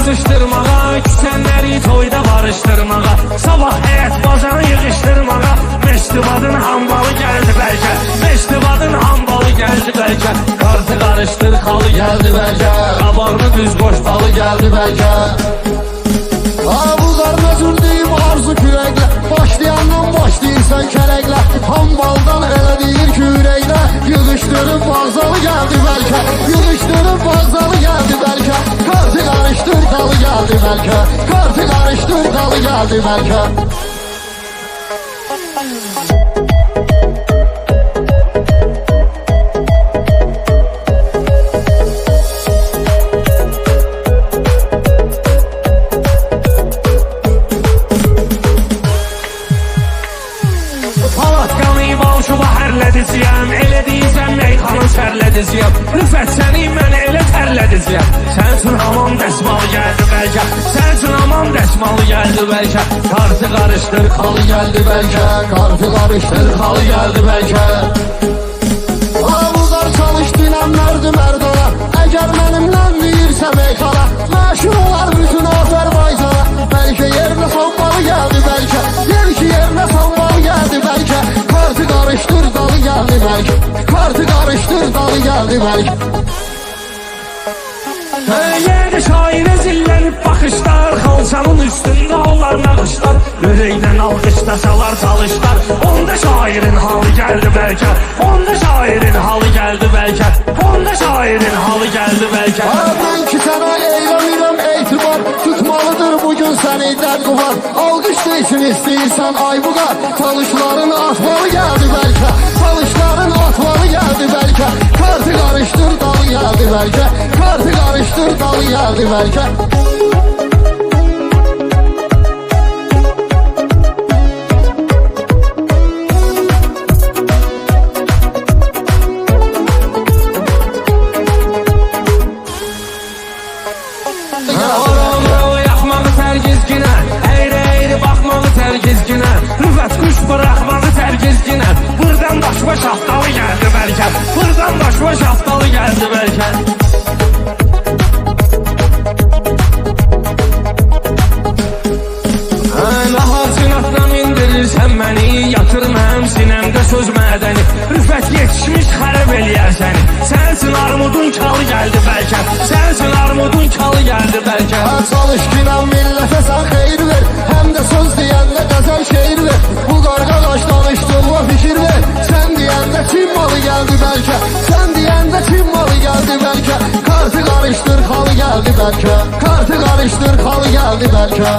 qızışdırmağa, küsənləri toyda barışdırmağa, sabah həyət bacanı yığışdırmağa, Meştibadın hambalı gəldi bəlkə, Meştibadın hambalı gəldi bəlkə, kartı qarışdır xalı gəldi bəlkə, qabağını düz qoş dalı gəldi bəlkə. Bu qarına sürdüyüm arzu kürəklə, başlayandan başlayırsan kərəklə, hambaldan elə deyir ki ürəklə, yığışdırıb bağzalı gəldi bəlkə, yığışdırıb bağzalı gəldi bəlkə, kartı qarışdır dalı gəldi bəlkə, kartı qarışdır dalı gəldi bəlkə. Hərlədəcəyəm, elə deyəcəm meyxanın sərlədəcəyəm, Rüfət səni mən elə tərlədəcəyəm. Sən üçün hamam dəsmalı gəldi bəlkə, sən üçün hamam dəsmalı gəldi bəlkə, kartı qarışdır xalı gəldi bəlkə, kartı qarışdır xalı gəldi bəlkə. Bunlar çalışdıyla mərdi mərdana, əgər mənimlə deyirsə meyxana, məşhur olar bütün Azərbaycana, bəlkə yerinə savmalı gəldi bəlkə, yerki yerinə savmalı gəldi bəlkə, kartı qarışdır dalı gəldi bəlkə, kartı qarışdır dalı gəldi bəlkə. Yenə şairə zillənib baxışlar, xalçanın üstündə onlar nağışlar, ürəkdən alqışlasalar çalışlar, onda şairin halı gəldi bəlkə, onda şairin halı gəldi bəlkə, onda şairin halı gəldi bəlkə. Mən ki sənə eyləmirəm etibar, tutmalıdır bugün səni dərquvar, alqışla üçün istəyirsən ay buqar, çalışların atmalı gəldi bəlkə, çalışların atmalı gəldi bəlkə, kartı qarışdır dalı gəldi bəlkə, kartı qarışdır dalı gəldi bəlkə. Rüfət kuş bıraxmadı tərgizginə, buradan başma şaftalı gəldi bəlkə, buradan başma şaftalı gəldi bəlkə. Nahar sinatla mindirirsən məni, yatırməm sinəmdə söz mədəni, Rüfət yetişmiş xərəb eləyər səni, sənsin armudun kalı gəldi bəlkə, sənsin armudun kalı gəldi bəlkə. Çalış ki lan millətə sən xeyir ver, həm də söz deyəndə qəzəl şeir ver, bu qarqadaş danışdığıma fikir ver, sən deyəndə Çin malı gəldi bəlkə, sən deyəndə Çin malı gəldi bəlkə, kartı qarışdır xalı gəldi bəlkə, kartı qarışdır xalı gəldi bəlkə.